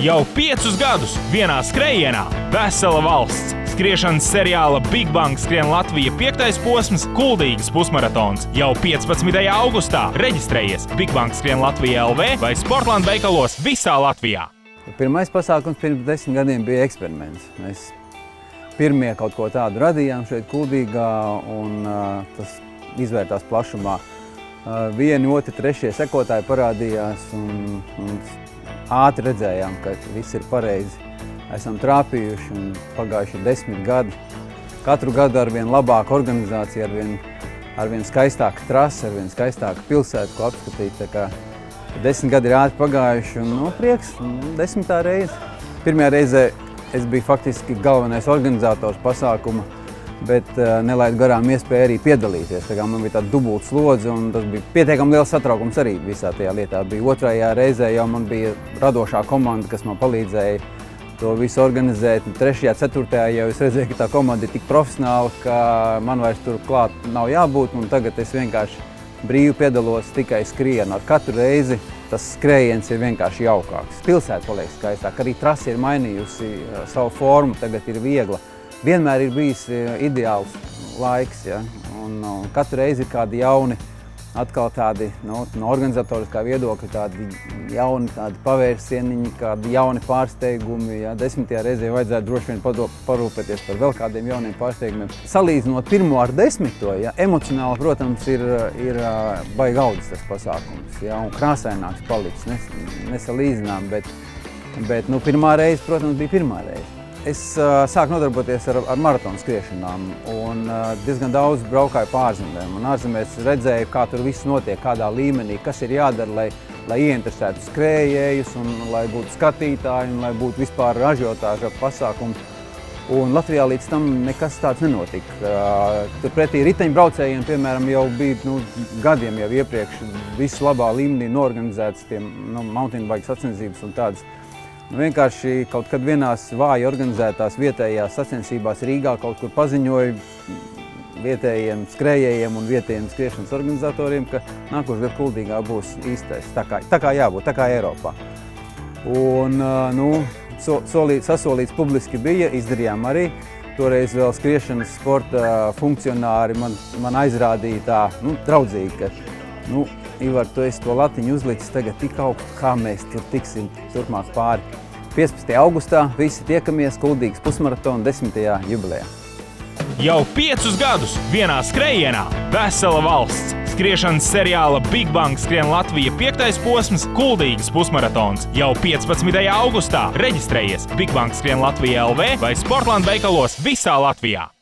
Jau 5 gadus vienā skrējienā vesela valsts. Skriešanas seriāla Big Bang skrien Latvija 5. posms Kuldīgas pusmaratons. Jau 15. augustā reģistrējies Big Bang skrien Latvija LV vai Sportland veikalos visā Latvijā. Pirmais pasākums pirms 10 gadiem bija eksperiments. Mēs pirmie kaut ko tādu radījām šeit Kuldīgā, un tas izvērtās plašumā. Vieni, otri, trešie sekotāji parādījās, un ātri redzējām, ka viss ir pareizi. Esam trāpījuši, un pagājuši 10 gadi. Katru gadu ar vien labāku organizāciju, ar vien skaistāku trasi, ar vien skaistāku pilsētu, ko apskatīt. Tā kā 10 gadi ir ātri pagājuši, un prieks, 10. reize. Pirmajā reizē es biju faktiski galvenais organizators pasākuma, bet nelaidu garām iespēju arī piedalīties. Tā kā man bija tāda dubulta slodze, un tas bija pietiekami liels satraukums arī visā tajā lietā. Otrajā reizē jau man bija radošā komanda, kas man palīdzēja to visu organizēt. Trešajā, ceturtajā jau es redzēju, ka tā komanda ir tik profesionāla, ka man vairs tur klāt nav jābūt, un tagad es vienkārši brīvi piedalos, tikai skrienu. Ar katru reizi tas skrējiens ir vienkārši jaukāks. Pilsēta paliek skaistāk, arī trase ir mainījusi savu formu, tagad ir viegla. Vienmēr ir bijis ideāls laiks, ja? Un katru reizi ir kādi jauni, atkal tādi no organizatoriskā viedokļa, tādi jauni pavērsieniņi, kādi jauni pārsteigumi. Ja? 10. reizē vajadzētu droši vien parūpēties par vēl kādiem jauniem pārsteigumiem. Salīdzinot pirmo ar 10. Ja? Emocionāli, protams, ir baigi audzis tas pasākums, ja? Un krāsaināks palicis, nesalīdzinām, bet pirmā reize, protams, bija pirmā reize. Es sāku nodarboties ar maratonu skriešanām, un diezgan daudz braukāju pārzemēm. Un ārzemēs redzēju, kā tur viss notiek, kādā līmenī, kas ir jādara, lai ieinteresētu skrējējus, un lai būtu skatītāji, un lai būtu vispār ažiotāža pasākumu. Un Latvijā līdz tam nekas tāds nenotika. Turpretī riteņbraucējiem, piemēram, jau bija gadiem jau iepriekš visu labā līmenī norganizētas mountain bike sacensības un tādas. Vienkārši kaut kad vienās vāji organizētās vietējās sacensībās Rīgā kaut kur paziņoja vietējiem skrējējiem un vietējiem skriešanas organizatoriem, ka nākošais gads Kuldīgā būs īstais. Tā kā jābūt, tā kā Eiropā. Un, sasolīts publiski bija, izdarījām arī. Toreiz vēl skriešanas sporta funkcionāri man aizrādīja tā, draudzīgi, ka, Ivar, tu esi to latiņu uzlicis tagad tik augstu, kā mēs tur tiksim turpmāk pāri. 15. augustā visi tiekamies Kuldīgas pusmaratona 10. jubilejā. Jau 5 gadus vienā skrējienā vesela valsts. Skriešanas seriāla Big Bang skrien Latvija 5. posms Kuldīgas pusmaratons. Jau 15. augustā reģistrējies Big Bang skrien Latvija LV vai Sportland veikalos visā Latvijā.